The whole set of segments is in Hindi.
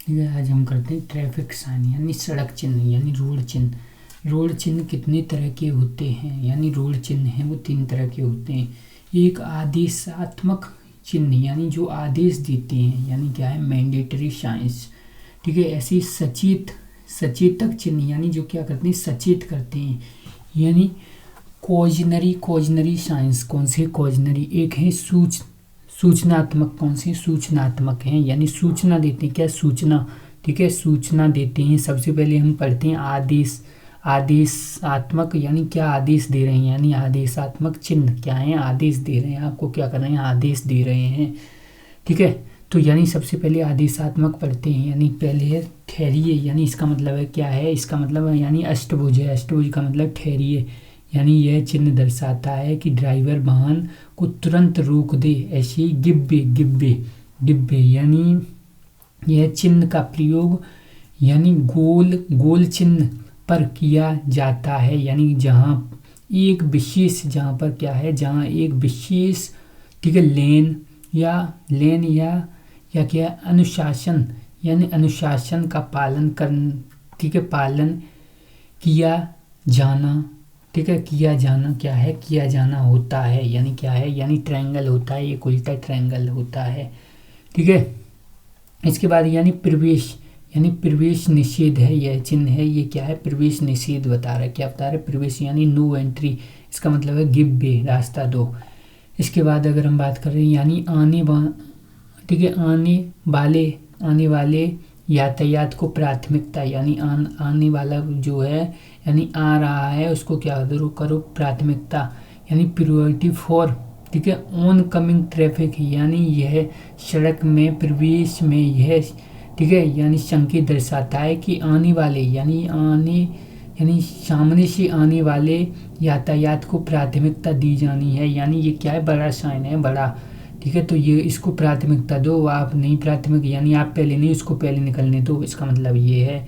ठीक है, आज हम करते हैं ट्रैफिक साइन यानी सड़क चिन्ह यानी रोड चिन्ह। रोड चिन्ह कितने तरह के होते हैं, यानी रोड चिन्ह हैं वो 3 तरह के होते हैं। एक आदेशात्मक चिन्ह यानी जो आदेश देते हैं, यानी क्या है मैंडेटरी साइंस। ठीक है, ऐसे सचेतक चिन्ह यानी जो क्या करते हैं सचेत करते हैं, यानी कॉजनरी साइंस। कौन से कॉजनरी? एक है सूचनात्मक। कौन से? सूचनात्मक हैं, यानी सूचना देते हैं। क्या? सूचना। ठीक है, सूचना देते हैं। सबसे पहले हम पढ़ते हैं आदेशात्मक, यानी क्या आदेश दे रहे हैं, यानी आदेशात्मक चिन्ह क्या है, आदेश दे रहे हैं, आपको क्या करना है, आदेश दे रहे हैं। ठीक है, तो यानी सबसे पहले आदेशात्मक पढ़ते हैं। यानी पहले है ठहरिए, यानी इसका मतलब है क्या है, इसका मतलब है यानी अष्टभुज है। अष्टभुज का मतलब ठहरिए, यानी यह चिन्ह दर्शाता है कि ड्राइवर वाहन को तुरंत रोक दे। ऐसे ही गिब्बे यानी यह चिन्ह का प्रयोग यानी गोल चिन्ह पर किया जाता है, यानी जहाँ एक विशेष ठीक है लेन या क्या अनुशासन, यानी अनुशासन का पालन किया जाना। ठीक है, किया जाना होता है, यानी क्या है, यानी ट्रायंगल होता है, एक उल्टा ट्रायंगल होता है। ठीक है, इसके बाद यानी प्रवेश निषेध है, यह चिन्ह है, ये क्या है, प्रवेश निषेध बता रहा है। क्या बता रहा है? प्रवेश यानी नो एंट्री, इसका मतलब है गिव वे, रास्ता दो। इसके बाद अगर हम बात करें यानी आने वाले यातायात को प्राथमिकता, यानी आने वाला जो है यानी आ रहा है उसको क्या करो प्राथमिकता, यानी प्रायोरिटी फॉर। ठीक है, ऑन कमिंग ट्रैफिक, यानी यह सड़क में प्रवेश में यह ठीक है यानी संकेत दर्शाता है कि आने वाले यानी सामने से आने वाले यातायात को प्राथमिकता दी जानी है, यानी ये क्या है, बड़ा साइन है, बड़ा। ठीक है, तो ये इसको प्राथमिकता दो, आप नहीं प्राथमिक यानी आप पहले नहीं, उसको पहले निकलने दो, इसका मतलब ये है।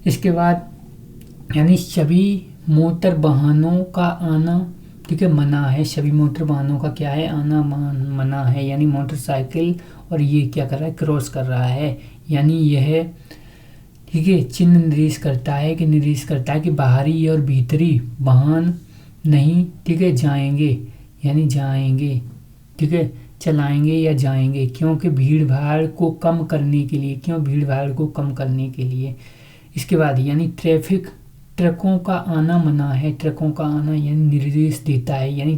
इसके बाद यानी सभी मोटर वाहनों का आना ठीक है मना है। सभी मोटर वाहनों का क्या है, आना मना है, यानी मोटरसाइकिल और ये क्या कर रहा है, क्रॉस कर रहा है, यानी यह ठीक है चिन्ह निर्देश करता है कि बाहरी और भीतरी वाहन नहीं ठीक है जाएंगे, यानी जाएंगे ठीक है चलाएंगे या जाएंगे, क्योंकि भीड़ भाड़ को कम करने के लिए। इसके बाद यानी ट्रकों का आना मना है। ट्रकों का आना यानी निर्देश देता है, यानी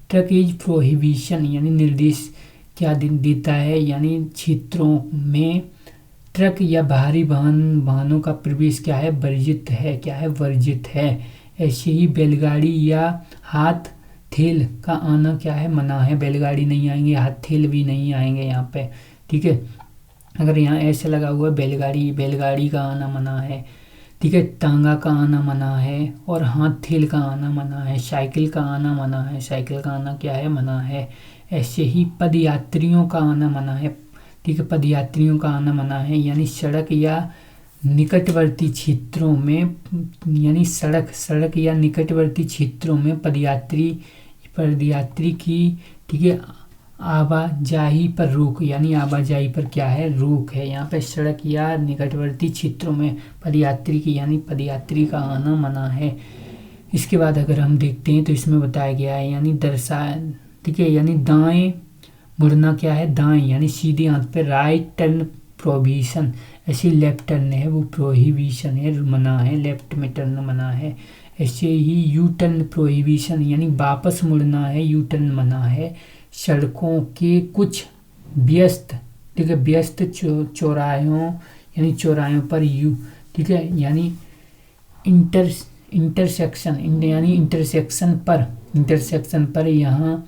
ट्रक इज प्रोहिबिशन, यानी निर्देश क्या देता है, यानी क्षेत्रों में ट्रक या भारी वाहनों का प्रवेश क्या है, वर्जित है। ऐसे ही बैलगाड़ी या हाथ थेल का आना क्या है, मना है। बैलगाड़ी नहीं आएंगे, हाथ थेल भी नहीं आएंगे यहाँ पे। ठीक है, अगर यहाँ ऐसे लगा हुआ है बैलगाड़ी का आना मना है। ठीक है, टांगा का आना मना है और हाथ थेल का आना मना है। साइकिल का आना मना है, साइकिल का आना क्या है, मना है। ऐसे ही पदयात्रियों का आना मना है। ठीक है, पदयात्रियों का आना मना है, यानी सड़क या निकटवर्ती क्षेत्रों में, यानी सड़क या निकटवर्ती क्षेत्रों में पदयात्री की ठीक है आवाजाही पर रोक, यानी आवाजाही पर क्या है, रोक है। यहाँ पे सड़क या निकटवर्ती क्षेत्रों में पदयात्री का आना मना है। इसके बाद अगर हम देखते हैं तो इसमें बताया गया है यानी ठीक है यानी दाएं मुड़ना क्या है, दाएं यानी सीधे हाथ पे, राइट टर्न प्रोहिबिशन। ऐसे लेफ्ट टर्न है वो प्रोहिबिशन है, मना है, लेफ्ट में टर्न मना है। ऐसे ही यू टर्न प्रोहिबिशन, यानी वापस मुड़ना है, यू टर्न मना है। सड़कों के कुछ व्यस्त चौराहों पर यू ठीक है यानी इंटरसेक्शन पर यहाँ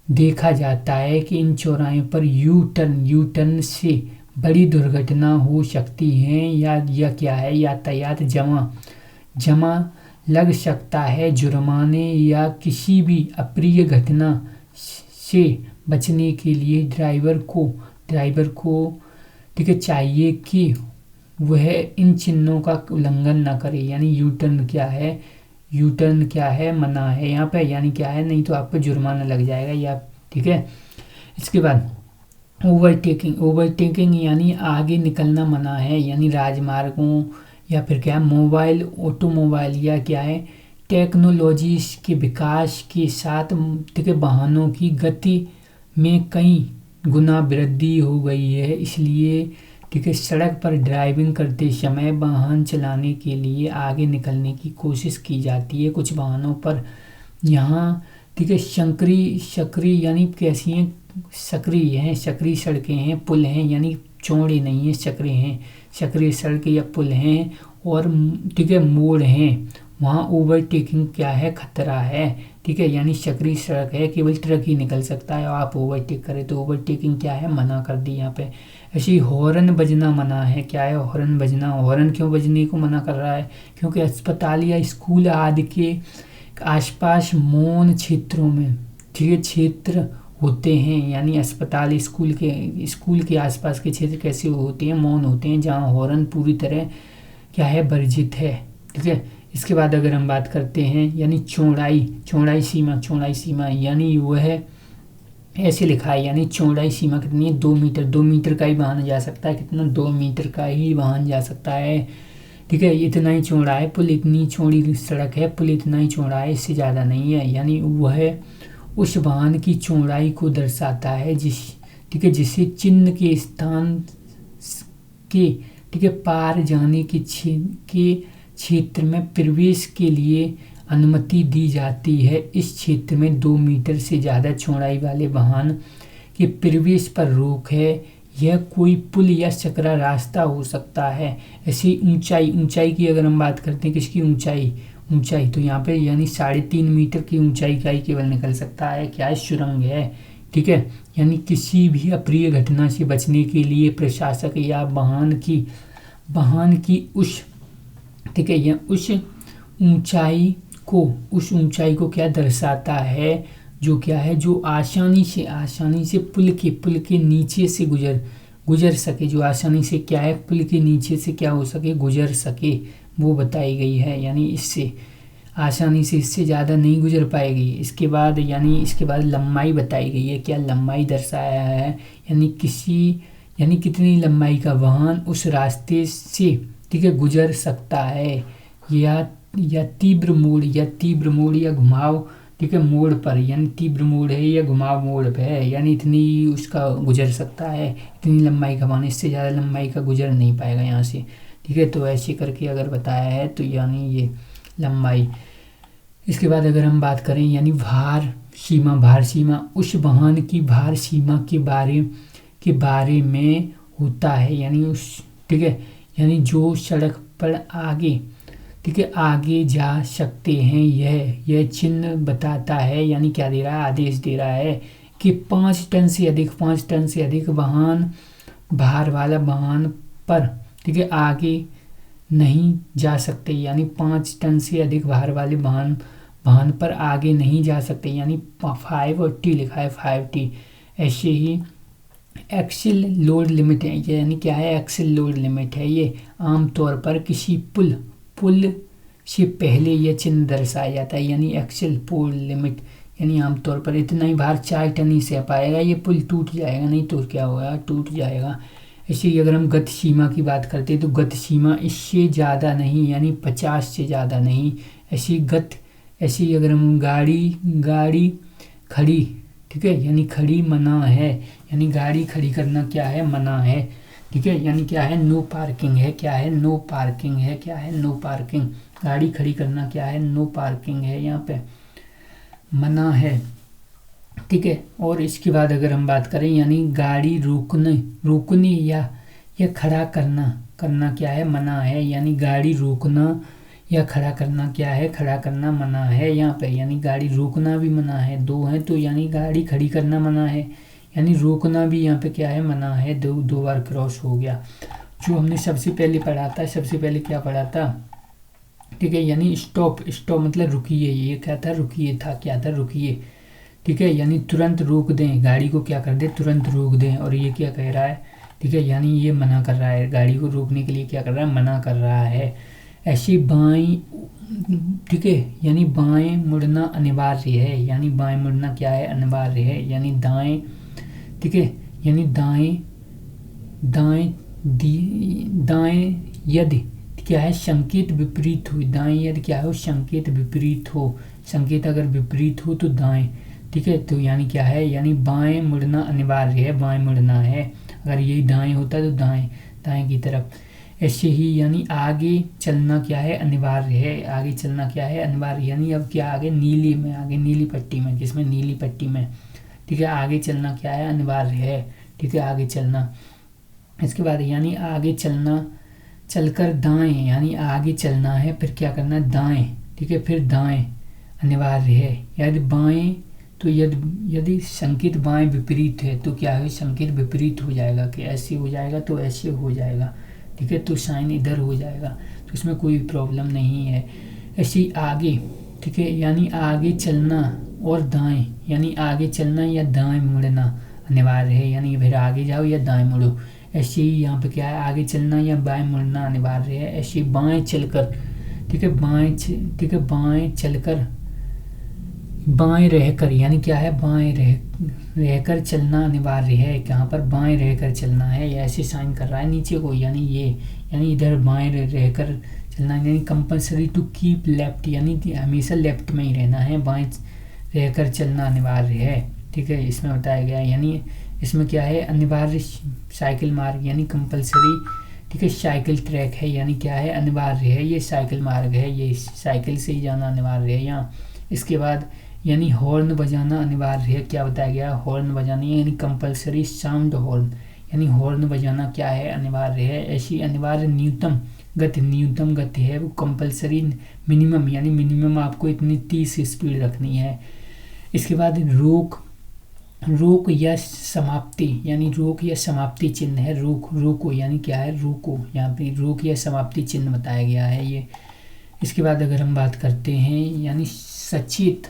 देखा जाता है कि इन चौराहों पर यू टर्न से बड़ी दुर्घटना हो सकती है, या क्या है, यातायात जमा लग सकता है। जुर्माने या किसी भी अप्रिय घटना से बचने के लिए ड्राइवर को ठीक है चाहिए कि वह इन चिन्हों का उल्लंघन न करे, यानी यू टर्न क्या है, मना है यहाँ पे, यानी क्या है, नहीं तो आपको जुर्माना लग जाएगा या ठीक है। इसके बाद ओवरटेकिंग यानी आगे निकलना मना है, यानी राजमार्गों या फिर क्या है मोबाइल ऑटोमोबाइल या क्या है टेक्नोलॉजी के विकास के साथ ठीक है वाहनों की गति में कई गुना वृद्धि हो गई है। इसलिए ठीक है सड़क पर ड्राइविंग करते समय वाहन चलाने के लिए आगे निकलने की कोशिश की जाती है। कुछ वाहनों पर यहाँ ठीक है सकरी यानी कैसी हैं, सक्रिय हैं, सक्रिय सड़कें हैं, पुल हैं, यानी चौड़े नहीं है, सक्रिय हैं, सक्रिय सड़कें या पुल हैं और ठीक है मोड़ हैं, वहाँ ओवरटेकिंग क्या है खतरा है। ठीक है यानी सक्रिय सड़क है, केवल ट्रक ही निकल सकता है और आप ओवरटेक करें तो ओवरटेकिंग क्या है मना कर दी यहाँ पे। ऐसे ही हॉर्न बजना मना है, क्या है हॉर्न बजना, हॉर्न क्यों बजने को मना कर रहा है, क्योंकि अस्पताल या स्कूल आदि के आसपास मौन क्षेत्रों में ठीक है क्षेत्र होते हैं, यानी अस्पताल स्कूल के आसपास के क्षेत्र कैसे होते हैं मौन होते हैं, जहाँ हॉर्न पूरी तरह क्या है वर्जित है। ठीक है इसके बाद अगर हम बात करते हैं यानी चौड़ाई सीमा यानी वह ऐसे लिखा है, यानी चौड़ाई सीमा कितनी है 2 मीटर, 2 मीटर का ही वाहन जा सकता है, कितना 2 मीटर का ही वाहन जा सकता है। ठीक है इतना ही चौड़ा है पुल, इतनी चौड़ी सड़क है, पुल इतना ही चौड़ा है, इससे ज़्यादा नहीं है, यानी वह उस वाहन की चौड़ाई को दर्शाता है ठीक है जिसे चिन्ह के स्थान के ठीक है पार जाने के क्षेत्र में प्रवेश के लिए अनुमति दी जाती है। इस क्षेत्र में 2 मीटर से ज़्यादा चौड़ाई वाले वाहन के प्रवेश पर रोक है। यह कोई पुल या सकरा रास्ता हो सकता है। ऐसी ऊंचाई की अगर हम बात करते हैं, किसकी ऊंचाई तो यहाँ पे यानी 3.5 मीटर की ऊंचाई का ही केवल निकल सकता है, क्या है सुरंग है। ठीक है यानी किसी भी अप्रिय घटना से बचने के लिए प्रशासक या वाहन की उस ठीक है यह उस ऊंचाई को क्या दर्शाता है, जो क्या है जो आसानी से पुल के नीचे से गुजर सके, जो आसानी से क्या है पुल के नीचे से क्या हो सके गुजर सके, वो बताई गई है। यानी इससे आसानी से इससे ज़्यादा नहीं गुजर पाएगी। इसके बाद लंबाई बताई गई है, क्या लंबाई दर्शाया है, यानी कितनी लंबाई का वाहन उस रास्ते से ठीक है गुजर सकता है, या तीव्र मोड़ या घुमाव ठीक है मोड़ पर, यानी तीव्र मोड़ है या घुमाव मोड़ पे है, यानी इतनी उसका गुजर सकता है, इतनी लंबाई का वाहन, इससे ज़्यादा लंबाई का गुजर नहीं पाएगा यहाँ से। ठीक है तो ऐसे करके अगर बताया है तो यानी ये लंबाई। इसके बाद अगर हम बात करें यानी भार सीमा उस वाहन की भार सीमा के बारे में होता है, यानी उस ठीक है यानी जो सड़क पर आगे ठीक है आगे जा सकते हैं, यह चिन्ह बताता है, यानी क्या दे रहा है आदेश दे रहा है कि 5 टन से अधिक वाहन भार वाला वाहन पर ठीक है आगे नहीं जा सकते, यानी 5 टन से अधिक भार वाले वाहन पर आगे नहीं जा सकते, यानी 5 और टी लिखा है 5T। ऐसे ही एक्सिल लोड लिमिट है, यानी क्या है एक्सिल लोड लिमिट है, ये आमतौर पर किसी पुल से पहले यह चिन्ह दर्शाया जाता है, यानी एक्सिल पुल लिमिट, यानी आमतौर पर इतना ही भार 4 टन ही सह पाएगा, ये पुल टूट जाएगा, नहीं तो क्या होगा टूट जाएगा। ऐसे ही अगर हम गति सीमा की बात करते हैं तो गति सीमा इससे ज़्यादा नहीं, यानी 50 से ज़्यादा नहीं। ऐसी अगर हम गाड़ी खड़ी ठीक है यानी खड़ी मना है, यानी गाड़ी खड़ी करना क्या है मना है। ठीक है यानी क्या है नो पार्किंग है, क्या है नो पार्किंग है, क्या है नो पार्किंग, गाड़ी खड़ी करना क्या है नो पार्किंग है, यहाँ पे मना है। ठीक है और इसके बाद अगर हम बात करें यानी गाड़ी रोकने या खड़ा करना क्या है मना है, यानी गाड़ी रोकना या खड़ा करना क्या है खड़ा करना मना है यहाँ पे, यानी गाड़ी रोकना भी मना है, 2 है तो यानी गाड़ी खड़ी करना मना है, यानी रोकना भी यहाँ पे क्या है मना है, 2 बार क्रॉस हो गया। जो हमने सबसे पहले क्या पढ़ा था ठीक है यानी स्टॉप मतलब रुकिए, ये क्या था रुकिए। ठीक है यानी तुरंत रोक दें, गाड़ी को क्या कर दे तुरंत रोक दें, और ये क्या कह रहा है ठीक है यानी ये मना कर रहा है, गाड़ी को रोकने के लिए क्या कर रहा है मना कर रहा है। ऐसे बाएं ठीक है यानी बाएं मुड़ना अनिवार्य है, यानी बाएं मुड़ना क्या है अनिवार्य है, यानी दाएं ठीक है यानी दाएं दाएं दाएं यदि क्या है संकेत विपरीत हो, दाएं यदि क्या हो संकेत विपरीत हो, संकेत अगर विपरीत हो तो दाएं, ठीक है। तो यानी क्या है, यानी बाएं मुड़ना अनिवार्य है, बाएं मुड़ना है, अगर यही दाएं होता तो दाएं दाएं की तरफ। ऐसे ही यानी आगे चलना क्या है अनिवार्य है, आगे चलना क्या है अनिवार्य, यानी अब क्या आगे नीली में, आगे नीली पट्टी में, किसमें नीली पट्टी में, ठीक है। आगे चलना क्या है अनिवार्य है, ठीक है, आगे चलना। इसके बाद यानी आगे चलना, चलकर दाएं, यानी आगे चलना है फिर क्या करना है दाएं, ठीक है, फिर दाएं अनिवार्य है। यदि बाएं तो यदि संकेत बाएं विपरीत है तो क्या है संकेत विपरीत हो जाएगा, कि ऐसे हो जाएगा तो ऐसे हो जाएगा, ठीक है, तो साइन इधर हो जाएगा, तो इसमें कोई प्रॉब्लम नहीं है। ऐसे ही आगे, ठीक है, यानी आगे चलना और दाएं, यानी आगे चलना या दाएं मुड़ना अनिवार्य है, यानी फिर आगे जाओ या दाएं मुड़ो। ऐसे ही यहाँ पे क्या है आगे चलना या बाएं मुड़ना अनिवार्य है। ऐसे ही बाएं चलकर, ठीक है, ठीक है, बाएं चलकर, बाएं रहकर, यानी क्या है बाएं रहकर चलना अनिवार्य है, यहाँ पर बाएं रहकर चलना है, या ऐसे साइन कर रहा है नीचे को, यानी ये, यानी इधर बाएं रहकर चलना, यानी कंपलसरी टू कीप लेफ्ट, यानी हमेशा लेफ्ट में ही रहना है, बाएं रहकर चलना अनिवार्य है, ठीक है, इसमें बताया गया है। यानी इसमें क्या है अनिवार्य साइकिल मार्ग, यानी कंपलसरी, ठीक है, साइकिल ट्रैक है, यानी क्या है अनिवार्य है, ये साइकिल मार्ग है, ये साइकिल से ही जाना अनिवार्य है यहाँ। इसके बाद यानी हॉर्न बजाना अनिवार्य है, क्या बताया गया हॉर्न बजाना, यानी कंपलसरी साउंड हॉर्न, यानी हॉर्न बजाना क्या है अनिवार्य है। ऐसी अनिवार्य न्यूनतम गति है वो कंपलसरी मिनिमम, यानी मिनिमम आपको इतनी 30 स्पीड रखनी है। इसके बाद रोक या समाप्ति, यानी रोक या समाप्ति चिन्ह है, रोको यानी क्या है रोको, यहाँ पे रोक या समाप्ति चिन्ह बताया गया है ये। इसके बाद अगर हम बात करते हैं यानी सचेत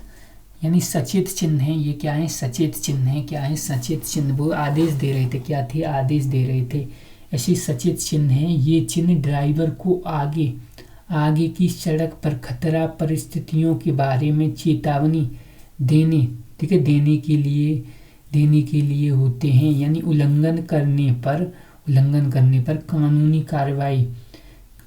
चिन्ह है, ये क्या है सचेत चिन्ह है, क्या है सचेत चिन्ह, वो आदेश दे रहे थे, क्या थे आदेश दे रहे थे, ऐसी सचेत चिन्ह है। ये चिन्ह ड्राइवर को आगे की सड़क पर खतरा परिस्थितियों के बारे में चेतावनी देने, ठीक है, देने के लिए होते हैं, यानी उल्लंघन करने पर कानूनी कार्रवाई,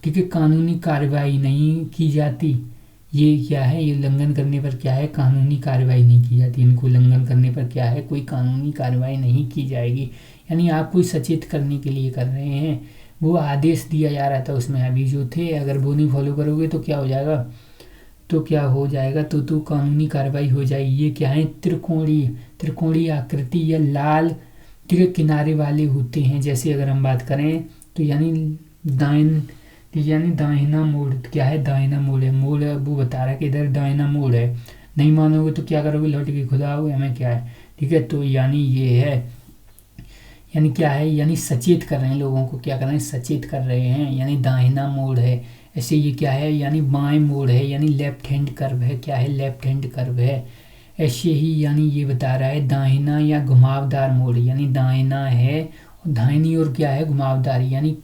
ठीक है, कानूनी कार्रवाई नहीं की जाती। ये क्या है, ये उल्लंघन करने पर क्या है कानूनी कार्रवाई नहीं की जाती, इनको उल्लंघन करने पर क्या है कोई कानूनी कार्रवाई नहीं की जाएगी, यानी आप कोई सचेत करने के लिए कर रहे हैं, वो आदेश दिया जा रहा था उसमें, अभी जो थे अगर वो नहीं फॉलो करोगे तो क्या हो जाएगा, तो कानूनी कार्रवाई हो जाएगी। ये क्या है त्रिकोणीय आकृति या लाल, ठीक है, किनारे वाले होते हैं। जैसे अगर हम बात करें तो यानी दाहिना मोड़, क्या है दाहिना मोड़ है, मोड़ वो बता रहा है कि इधर दाहिना मोड़ है, नहीं मानोगे तो क्या करोगे लौट के खुद आओगे, हमें क्या है, ठीक है, तो यानी ये है, यानी क्या है, यानी सचेत कर रहे हैं लोगों को, क्या कर रहे हैं सचेत कर रहे हैं, यानी दाहिना मोड़ है। ऐसे ये क्या है, यानी बाएं मोड़ है, यानी लेफ्ट हैंड कर्व है, क्या है लेफ्ट हैंड कर्व है। ऐसे ही यानी ये बता रहा है दाहिना या घुमावदार मोड़, यानी दाहिना है और दाहिनी और क्या है घुमावदार, यानी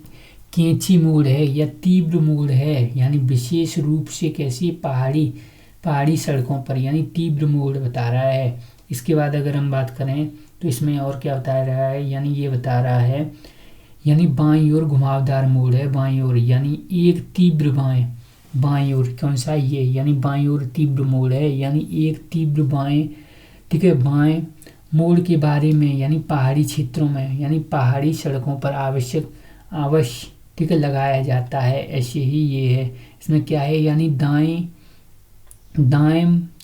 कैंची मोड़ है या तीव्र मोड़ है, यानी विशेष रूप से कैसी पहाड़ी सड़कों पर, यानी तीव्र मोड़ बता रहा है। इसके बाद अगर हम बात करें तो इसमें और क्या बता रहा है, यानी ये बता रहा है यानी बाईं ओर घुमावदार मोड़ है, बाईं ओर यानी एक तीव्र बाईं ओर कौन सा ये, यानी बाईं ओर तीव्र मोड़ है, यानी एक तीव्र बाएं, ठीक है, बाएं मोड़ के बारे में, यानी पहाड़ी क्षेत्रों में, यानी पहाड़ी सड़कों पर अवश्य ठीक है लगाया जाता है। ऐसे ही ये है, इसमें क्या है, यानी दाएं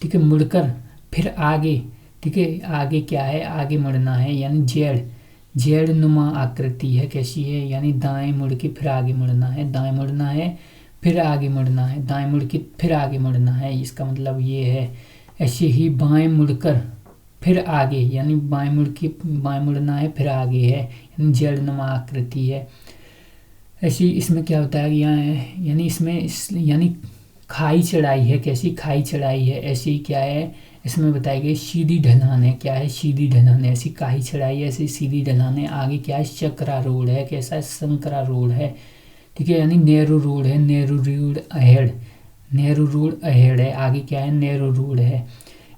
ठीक है मुड़कर फिर आगे, ठीक है, आगे क्या है आगे मुड़ना है, यानी जेड नुमा आकृति है, कैसी है, यानी दाएं मुड़ के फिर आगे मुड़ना है, दाएं मुड़ना है फिर आगे मुड़ना है, दाएं मुड़ के फिर आगे मुड़ना है, इसका मतलब ये है। ऐसे ही बाएं मुड़कर फिर आगे, यानी बाएं मुड़ना है फिर आगे है, यानी जेड नुमा आकृति है। ऐसी इसमें क्या होता है यानी इसमें यानी खाई चढ़ाई है, कैसी खाई चढ़ाई है। ऐसी क्या है इसमें बताई गई सीधी ढलान है, क्या है सीधी ढलान है, ऐसी खाई चढ़ाई है, ऐसी सीधी ढलान है। आगे क्या है चक्रा रोड है, कैसा है संकरा रोड है, ठीक है, यानी नैरो रोड है, नैरो रोड अहेड है, आगे क्या है नैरो रोड है।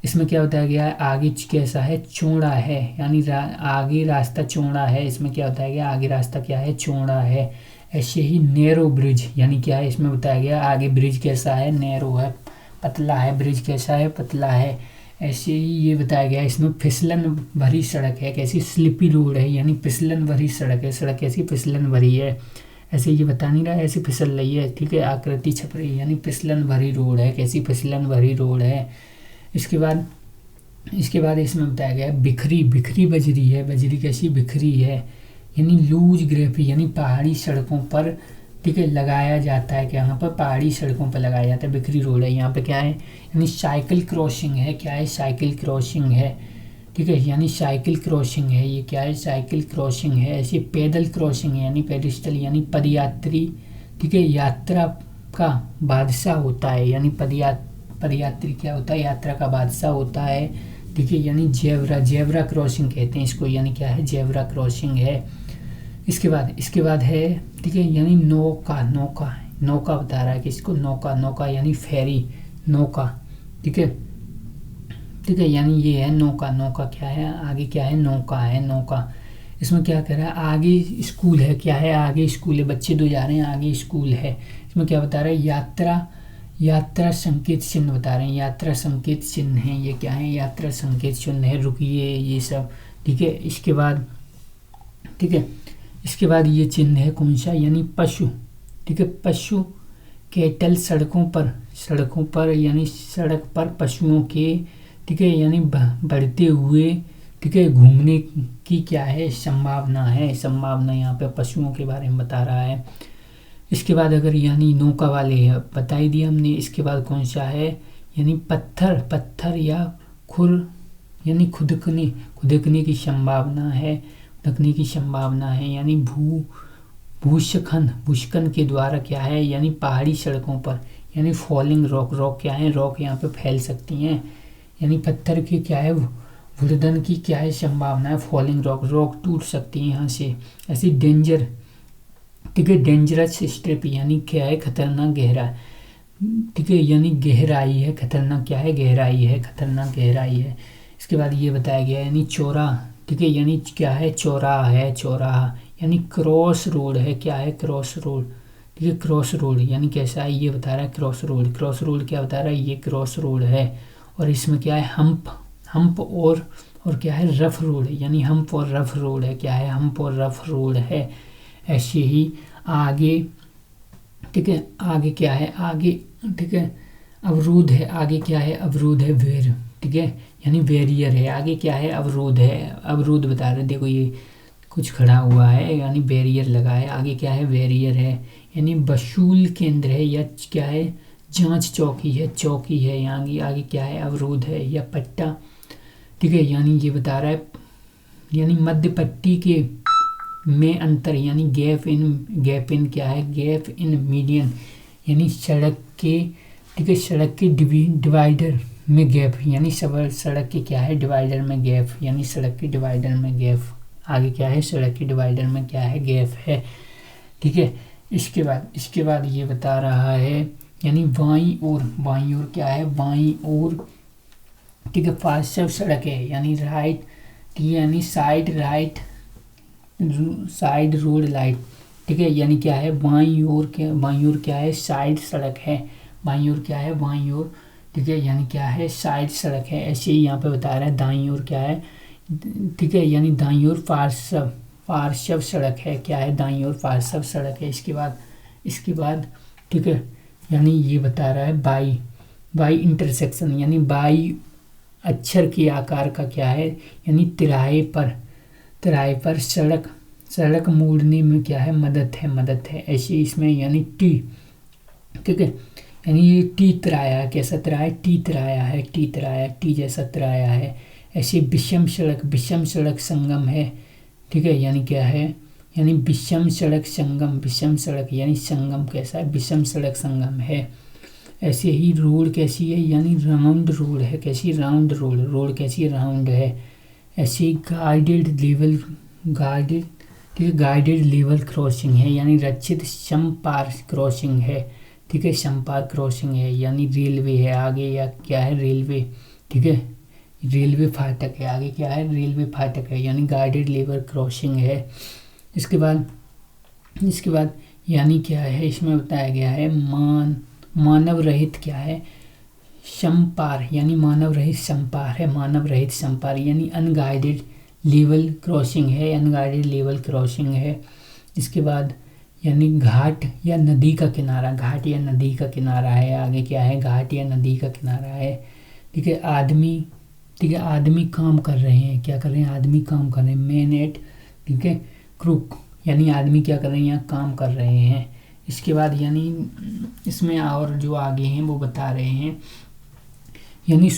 इसमें क्या बताया गया है, आगे कैसा है, चौड़ा है, यानी आगे रास्ता चौड़ा है। इसमें क्या बताया गया, आगे रास्ता क्या है, चौड़ा है। ऐसे ही नैरो ब्रिज, यानी क्या है, इसमें बताया गया आगे ब्रिज कैसा है, नैरो है, पतला है, ब्रिज कैसा है, पतला है। ऐसे ही ये बताया गया इसमें फिसलन भरी सड़क है, कैसी, स्लिपी रोड है, यानी फिसलन भरी सड़क है, सड़क कैसी, फिसलन भरी है। ऐसे ये बता नहीं रहा है, ऐसे फिसल रही है, ठीक है, आकृति छप रही है, यानी फिसलन भरी रोड है, कैसी, फिसलन भरी रोड है। इसके बाद इसमें बताया गया है बिखरी, बिखरी बजरी है, बजरी कैसी, बिखरी है, यानी लूज ग्रेफी, यानी पहाड़ी सड़कों पर, ठीक है, लगाया जाता है, क्या यहाँ पर पहाड़ी सड़कों पर लगाया जाता है, बिखरी रोड है। यहाँ पे क्या है, यानी साइकिल क्रॉसिंग है, क्या है, साइकिल क्रॉसिंग है, ठीक है, यानी साइकिल क्रॉसिंग है, ये क्या है, साइकिल क्रॉसिंग है। ऐसे पैदल क्रॉसिंग है, यानी पेडिस्टल, यानी पदयात्री, ठीक है, यात्रा का बादशाह होता है, यानी पदयात्री क्या होता है, यात्रा का बादशाह होता है, ठीक है, यानी जेब्रा, जेब्रा क्रॉसिंग कहते हैं इसको, यानी क्या है, जेब्रा क्रॉसिंग है। इसके बाद है, ठीक है, यानी नौका, नौका, नौका बता रहा है कि इसको नौका, नौका यानी फेरी, नौका, ठीक है, ठीक है, यानी ये है नौका, नौका क्या है, आगे क्या है, नौका है, नौका। इसमें क्या कह रहा है, आगे स्कूल है, क्या है, आगे स्कूल है, बच्चे दो जा रहे हैं, आगे स्कूल है। इसमें क्या बता रहा है, यात्रा, यात्रा संकेत चिन्ह बता रहे हैं, यात्रा संकेत चिन्ह है, ये क्या है, यात्रा संकेत चिन्ह है, रुकिए, ये सब, ठीक है। इसके बाद, ठीक है, इसके बाद ये चिन्ह है कौन सा, यानी पशु, ठीक है, पशु, कैटल, सड़कों पर यानी सड़क पर पशुओं के, ठीक है, यानी बढ़ते हुए, ठीक है, घूमने की क्या है, संभावना है, संभावना, यहाँ पे पशुओं के बारे में बता रहा है। इसके बाद अगर यानी नौका वाले है बता ही दिया हमने। इसके बाद कौन सा है, यानी पत्थर, पत्थर या खुर, यानी खुदकने की संभावना है, खुदकने की संभावना है, यानी भूस्खलन के द्वारा क्या है, यानी पहाड़ी सड़कों पर, यानी फॉलिंग रॉक, रॉक क्या है, रॉक यहाँ पे फैल सकती हैं, यानी पत्थर की क्या है, भूस्खलन की क्या है, संभावना है, फॉलिंग रॉक, रॉक टूट सकती है यहाँ से। ऐसी डेंजर, ठीक है, डेंजरस स्ट्रिप, यानी क्या है, खतरनाक गहरा, ठीक है, यानी गहराई है, खतरनाक क्या है, गहराई है, खतरनाक गहराई है। इसके बाद ये बताया गया यानी चौरा, ठीक है, यानी क्या है, चौराहा है, चौराहा, यानी क्रॉस रोड है, क्या है, क्रॉस रोड, ठीक है, क्रॉस रोड यानी कैसा है, ये बता रहा है क्रॉस रोड, क्रॉस रोड क्या बता रहा है, ये क्रॉस रोड है। और इसमें क्या है, हम्प और क्या है, रफ रोड है, यानी हम्प और रफ रोड है, क्या है, हम्प और रफ रोड है। ऐसे ही आगे, ठीक है, आगे क्या है, आगे, ठीक है, अवरोध है, आगे क्या है, अवरोध है, वेर, ठीक है, यानी बैरियर है, आगे क्या है, अवरोध है, अवरोध बता रहे, देखो ये कुछ खड़ा हुआ है, यानी बैरियर लगा है, आगे क्या है, बैरियर है, यानी वसूल केंद्र है, या क्या है, जांच चौकी है, चौकी है, यहाँ आगे क्या है, अवरोध है या पट्टा, ठीक है, यानी ये बता रहा है, यानी मध्य पट्टी के में अंतर, यानी गैप इन क्या है, गैप इन मीडियन, यानी सड़क के, ठीक है, सड़क के डिवाइडर में गैप, यानी सड़क के क्या है, डिवाइडर में गैप, यानी सड़क के डिवाइडर में गैप, आगे क्या है, सड़क के डिवाइडर में क्या है, गैप है, ठीक है। इसके बाद ये बता रहा है, यानी बाईं ओर क्या है, बाईं ओर, ठीक है, पार्श्व सड़क है, यानी राइट, यानी साइड रोड लाइट, ठीक है, यानी क्या है, बाईं ओर क्या है, साइड सड़क है, बाईं ओर क्या है, बाईं ओर, ठीक है, यानी क्या है, साइड सड़क है। ऐसे ही यहाँ पे बता रहा है दाईं ओर क्या है, ठीक है, यानी दाईं ओर पार्श्व सड़क है, क्या है, दाईं ओर पार्श्व सड़क है। इसके बाद ठीक है, यानी ये बता रहा है बाई इंटरसेक्शन, यानी बाई अक्षर के आकार का क्या है, यानी तिराहे पर सड़क मोड़ने में क्या है, मदद है। ऐसे इसमें यानी टी, ठीक है, यानी ये टी तिराया है, कैसा तिराया, टी तिराया है, टी जैसा तिराया है। ऐसे विषम सड़क संगम है, ठीक है, यानी क्या है, यानी विषम सड़क यानी संगम कैसा है, विषम सड़क संगम है। ऐसे ही रोड कैसी है, यानी राउंड रोड है, कैसी, राउंड रोड कैसी, राउंड है। ऐसे गाइडेड लेवल क्रॉसिंग है, यानी रक्षित समपार क्रॉसिंग है, ठीक है, समपार क्रॉसिंग है, यानी रेलवे है आगे, या क्या है, रेलवे, ठीक है, रेलवे फाटक है। आगे क्या है, रेलवे फाटक है, यानी गार्डेड लेबर क्रॉसिंग है। इसके बाद यानी क्या है, इसमें बताया गया है मानव रहित क्या है, समपार, यानी मानव रहित समपार है, मानव रहित समपार यानी अनगाइडेड लेवल क्रॉसिंग है, अनगाइडेड लेवल क्रॉसिंग है। इसके बाद यानी घाट या नदी का किनारा, घाट या नदी का किनारा है। आगे क्या है, घाट या नदी का किनारा है। ठीक है, आदमी काम कर रहे हैं, क्या कर रहे हैं, आदमी काम कर रहे हैं, मैन एट, ठीक है, क्रूक, यानी आदमी क्या कर रहे हैं, यहाँ काम कर रहे हैं। इसके बाद यानी इसमें और जो आगे हैं वो बता रहे हैं, यानी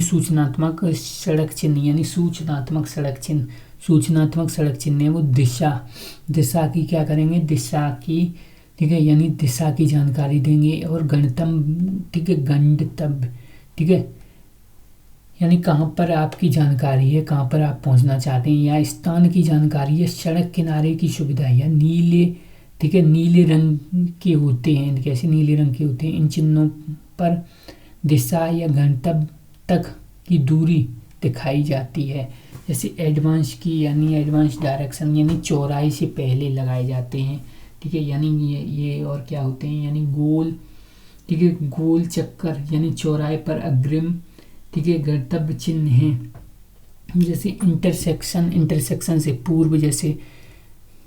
सूचनात्मक सड़क चिन्ह, यानी सूचनात्मक सड़क चिन्ह है वो दिशा की क्या करेंगे, दिशा की, ठीक है, यानी दिशा की जानकारी देंगे। और गणतव्य, ठीक है, गंतव्य, ठीक है, यानी कहाँ पर आपकी जानकारी है, कहाँ पर आप पहुँचना चाहते हैं, या स्थान की जानकारी है। सड़क किनारे की सुविधा या नीले, ठीक है, नीले रंग के होते हैं, कैसे नीले रंग के होते हैं, इन चिन्हों पर दिशा या गंतव्य तक की दूरी दिखाई जाती है। जैसे एडवांस की, यानी एडवांस डायरेक्शन, यानी चौराहे से पहले लगाए जाते हैं। ठीक है, यानी ये और क्या होते हैं, यानी गोल, ठीक है, गोल चक्कर, यानी चौराहे पर अग्रिम, ठीक है, गंतव्य चिन्ह हैं। जैसे इंटरसेक्शन से पूर्व, जैसे,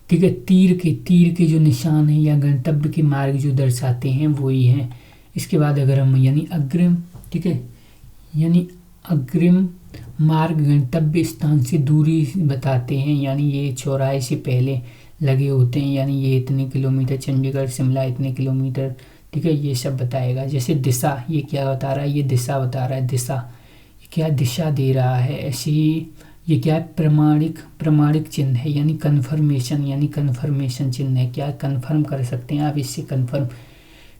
ठीक है, तीर के जो निशान हैं या गंतव्य के मार्ग जो दर्शाते हैं वही हैं। इसके बाद अग्रिम, यानी अग्रिम, ठीक है, यानी अग्रिम मार्ग गंतव्य स्थान से दूरी बताते हैं, यानी ये चौराहे से पहले लगे होते हैं, यानी ये इतने किलोमीटर, चंडीगढ़ शिमला इतने किलोमीटर, ठीक है, ये सब बताएगा। जैसे दिशा, ये क्या बता रहा है, ये दिशा बता रहा है, दिशा, ये क्या दिशा दे रहा है। ऐसे ही ये क्या है, प्रमाणिक चिन्ह है, यानी कन्फर्मेशन चिन्ह है, क्या कन्फर्म कर सकते हैं आप इससे, कन्फर्म,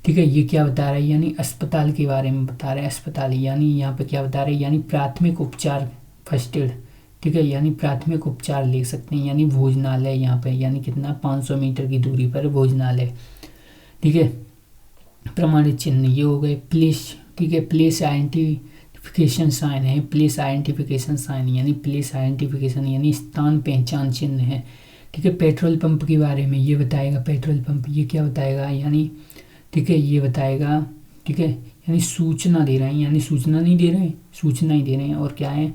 ठीक है। ये क्या बता रहा है, यानी अस्पताल के बारे में बता रहा है, अस्पताल, यानी यहाँ पे क्या बता रहे हैं, यानी प्राथमिक उपचार, फर्स्ट एड, ठीक है, यानी प्राथमिक उपचार ले सकते हैं। यानी भोजनालय, यहाँ पे यानी कितना, 500 मीटर की दूरी पर भोजनालय, ठीक है। प्रमाणित चिन्ह ये हो गए। प्लेस, ठीक है, प्लेस आइडेंटिफिकेशन साइन है, प्लेस आइडेंटिफिकेशन साइन, यानी प्लेस आइडेंटिफिकेशन यानी स्थान पहचान चिन्ह है, ठीक है। पेट्रोल पंप के बारे में ये बताएगा, पेट्रोल पंप ये क्या बताएगा, यानी, ठीक है, ये बताएगा, ठीक है, यानी सूचना दे रहे हैं, यानी सूचना नहीं दे रहे हैं, सूचना ही दे रहे हैं। और क्या है,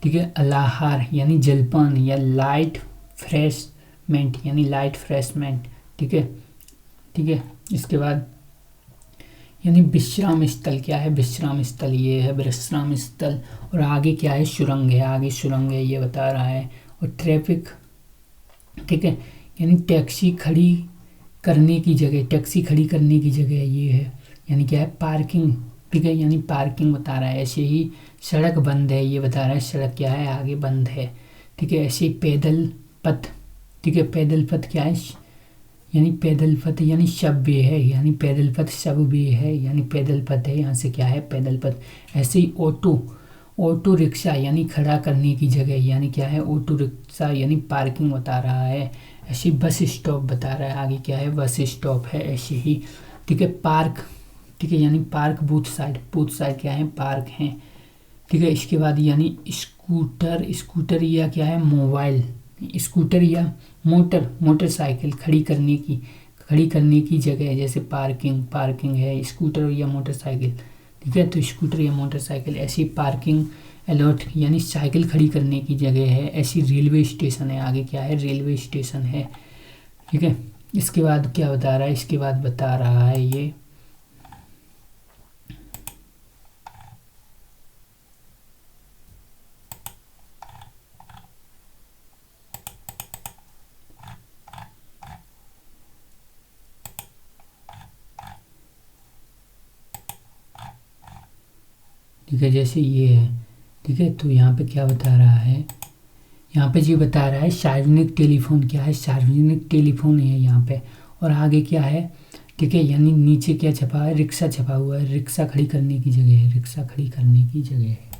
ठीक है, अलाहार, यानी जलपान या लाइट फ्रेशमेंट, यानी लाइट फ्रेशमेंट, ठीक है, ठीक है। इसके बाद यानी विश्राम स्थल, क्या है, विश्राम स्थल, ये है विश्राम स्थल। और आगे क्या है, सुरंग है, आगे सुरंग है, ये बता रहा है। और ट्रैफिक, ठीक है, यानी टैक्सी खड़ी करने की जगह, टैक्सी खड़ी करने की जगह ये है, यानी क्या है, पार्किंग, ठीक है, यानी पार्किंग बता रहा है। ऐसे ही सड़क बंद है, ये बता रहा है, सड़क क्या है, आगे बंद है, ठीक है। ऐसे ही पैदल पथ, ठीक है, पैदल पथ क्या है, यानी पैदल पथ, यानी शब्य है, यानी पैदल पथ शब्य है, यानी पैदल पथ है, यहाँ से क्या है, पैदल पथ। ऐसे ही ऑटो रिक्शा, यानी खड़ा करने की जगह, यानी क्या है, ऑटो रिक्शा, यानी पार्किंग बता रहा है। ऐसे बस स्टॉप बता रहा है, आगे क्या है, बस स्टॉप है। ऐसे ही, ठीक है, पार्क, ठीक है, यानी पार्क बोथ साइड क्या है, पार्क हैं, ठीक है। इसके बाद यानी स्कूटर या क्या है, मोबाइल, स्कूटर या मोटरसाइकिल खड़ी करने की जगह, जैसे पार्किंग है, स्कूटर या मोटरसाइकिल, ठीक है। तो स्कूटर या मोटरसाइकिल, ऐसी पार्किंग अलॉट, यानी साइकिल खड़ी करने की जगह है। ऐसी रेलवे स्टेशन है, आगे क्या है, रेलवे स्टेशन है, ठीक है। इसके बाद क्या बता रहा है, इसके बाद बता रहा है ये, ठीक है, जैसे ये है, ठीक है। तो यहाँ पे क्या बता रहा है, यहाँ पे जी बता रहा है सार्वजनिक टेलीफोन, क्या है, सार्वजनिक टेलीफोन है यहाँ पे। और आगे क्या है, ठीक है, यानी नीचे क्या छपा है, रिक्शा छपा हुआ है, रिक्शा खड़ी करने की जगह है, रिक्शा खड़ी करने की जगह है।